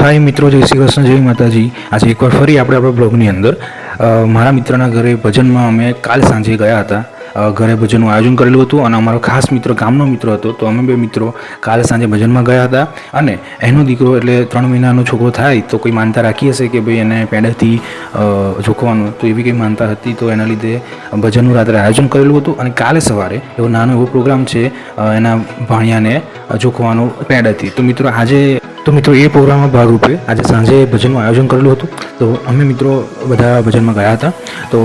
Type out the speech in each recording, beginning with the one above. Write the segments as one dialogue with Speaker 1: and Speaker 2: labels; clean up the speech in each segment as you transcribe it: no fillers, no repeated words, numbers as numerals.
Speaker 1: हाय मित्रों, जय श्री कृष्ण, जय माताजी। आज एक बार फरी આપણે આપણા બ્લોગની અંદર મારા મિત્રના ઘરે ભજનમાં અમે કાલ સાંજે ગયા હતા। ઘરે ભજનનું આયોજન કરેલું હતું અને અમારો ખાસ મિત્ર ગામનો મિત્ર હતો, તો અમે બે મિત્રો કાલ સાંજે ભજનમાં ગયા હતા। અને એનો દીકરો એટલે 3 મહિનાનો છોકરો થાય તો કોઈ માનતા રાખી હશે કે ભાઈ એને પેડાથી ઝોકવાનું, તો એવી કંઈ માનતા હતી, તો એના લીધે ભજનનું રાત્રે આયોજન કરેલું હતું। અને કાલે સવારે એવો નાનો એવો પ્રોગ્રામ છે એના ભાણિયાને ઝોકવાનું પેડાથી। તો મિત્રો એ પ્રોગ્રામના ભાગરૂપે આજે સાંજે ભજનનું આયોજન કરેલું હતું। તો અમે મિત્રો બધા ભજનમાં ગયા હતા। તો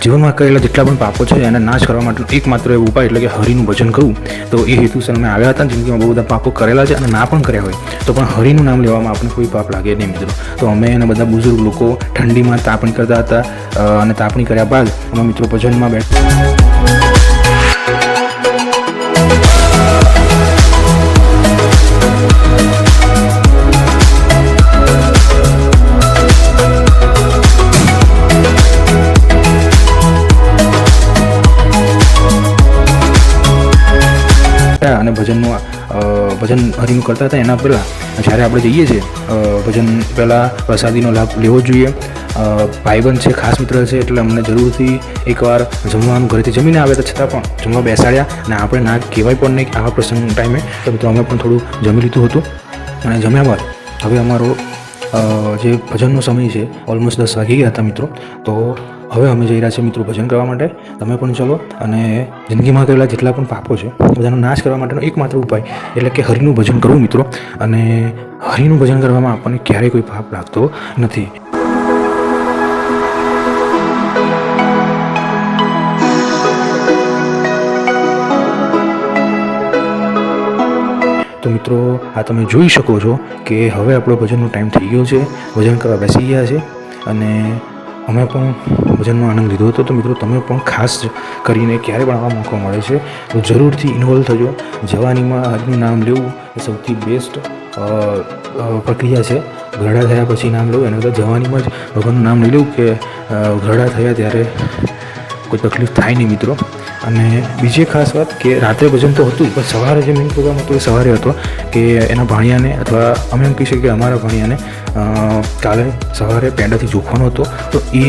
Speaker 1: જીવનમાં કરેલા જેટલા પણ પાપો છે એને નાશ કરવા માટે એકમાત્ર એવો ઉપાય એટલે કે હરિનું ભજન કરવું। તો એ હેતુસર અમે આવ્યા હતા। જિંદગીમાં બહુ બધા પાપો કરેલા છે અને ના પણ કર્યા હોય તો પણ હરિનું નામ લેવામાં આપણને કોઈ પાપ લાગે નહીં મિત્રો। તો અમે અને બધા બુઝુર્ગ લોકો ઠંડીમાં તાપણી કરતા હતા અને તાપણી કર્યા બાદ અમે મિત્રો ભજનમાં બેઠા। અને ભજન હરિનું કરતા હતા એના પહેલાં જ્યારે આપણે જઈએ છીએ ભજન પહેલાં પ્રસાદીનો લાભ લેવો જોઈએ। ભાઈબંધ છે, ખાસ મિત્ર છે, એટલે અમને જરૂરથી એકવાર જમવાનું ઘરેથી જમીને આવ્યા છતાં પણ જમવા બેસાડ્યા અને આપણે ના કહેવાય પણ નહીં આવા પ્રસંગ ટાઈમે, તો મિત્રો અમે પણ થોડું જમી લીધું હતું। અને જમ્યા બાદ હવે અમારો જે ભજનનો સમય છે ઓલમોસ્ટ 10 વાગી ગયા હતા મિત્રો। તો હવે અમે જઈ રહ્યા છીએ મિત્રો ભજન કરવા માટે। તમે પણ ચલો અને જિંદગીમાં કરેલા જેટલા પણ પાપો છે બધાનો નાશ કરવા માટેનો એકમાત્ર ઉપાય એટલે કે હરિનું ભજન કરવું મિત્રો। અને હરિનું ભજન કરવામાં આપણને ક્યારેય કોઈ પાપ લાગતો નથી। તો મિત્રો આ તમે જોઈ શકો છો કે હવે આપણો ભજનનો ટાઈમ થઈ ગયો છે, ભજન કરવા બેસી ગયા છે અને અમે પણ ભજનનો આનંદ લીધો હતો। તો મિત્રો તમે પણ ખાસ કરીને ક્યારે પણ આવા મોકો મળે છે તો જરૂરથી ઇન્વોલ્વ થજો। જવાનીમાં હરિનું નામ લેવું એ સૌથી બેસ્ટ પ્રક્રિયા છે। ઘરડા થયા પછી નામ લેવું એના કરતાં જવાનીમાં જ ભગવાનનું નામ લઈ લેવું કે ઘરડા થયા ત્યારે કોઈ તકલીફ થાય નહીં મિત્રો। અને બીજી ખાસ વાત કે રાત્રે ભજન તો હતું પણ સવારે જે મેઇન પ્રોગ્રામ હતો એ સવારે હતો કે એના ભાણિયાને અથવા અમે એમ કહી શકીએ કે અમારા ભાણિયાને કાલે સવારે પેંડાથી ઝોકવાનો હતો। તો એ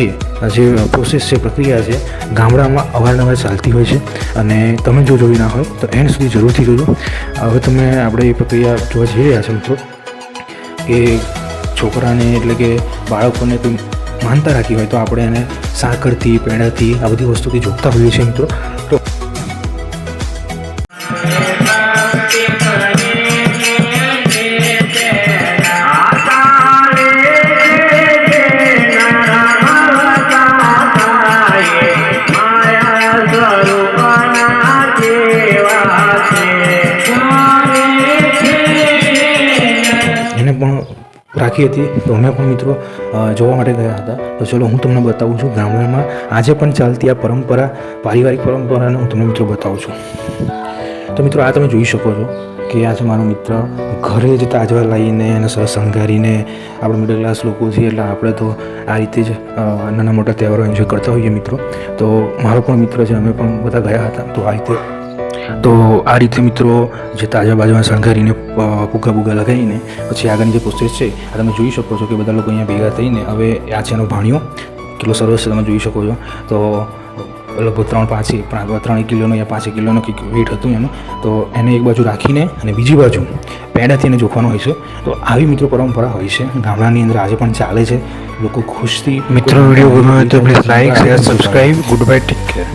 Speaker 1: જે પ્રોસેસ છે, પ્રક્રિયા છે, ગામડામાં અવારનવાર ચાલતી હોય છે અને તમે જો જોઈ ના હોય તો એન્ડ સુધી જરૂરથી જોજો। હવે તમે આપણે એ પ્રક્રિયા જોવા જઈ રહ્યા છો મિત્રો કે છોકરાને એટલે કે બાળકોને કોઈ માનતા રાખી હોય તો આપણે એને સાકરથી, પેંડાથી, આ બધી વસ્તુથી ઝોકતા હોઈએ છીએ મિત્રો। તો એને પણ રાખી હતી તો અમે પણ મિત્રો જોવા માટે ગયા હતા। તો ચલો હું તમને બતાવું છું ગામડામાં આજે પણ ચાલતી આ પરંપરા, પારિવારિક પરંપરાને હું તમને મિત્રો બતાવું છું। તો મિત્રો આ તમે જોઈ શકો છો કે આજે મારો મિત્ર ઘરે જ તાજવા લાવીને એને સરસ શણગારીને, આપણે મિડલ ક્લાસ લોકો છીએ એટલે આપણે તો આ રીતે જ નાના મોટા તહેવારો એન્જોય કરતા હોઈએ મિત્રો। તો મારો પણ મિત્ર છે, અમે પણ બધા ગયા હતા। તો આ રીતે મિત્રો જે તાજા બાજુમાં શણગારીને ફુગ્ગા લગાવીને પછી આગળની જે પ્રોસેસ છે આ તમે જોઈ શકો છો કે બધા લોકો અહીંયા ભેગા થઈને હવે આ છે એનો ભાણિયો કેટલો સરસ છે તમે જોઈ શકો છો। તો લગભગ 3 કિલોનો યા 5 કિલોનો કંઈક વેઇટ હતું એનું। તો એને એક બાજુ રાખીને અને બીજી બાજુ પેંડાથી એને ઝોકવાનો હોય છે। તો આવી મિત્રો પરંપરા હોય છે ગામડાની અંદર, આજે પણ ચાલે છે, લોકો ખુશથી। મિત્રો વિડીયો ગમ્યો હોય તો please like, share, subscribe. Good bye, take care.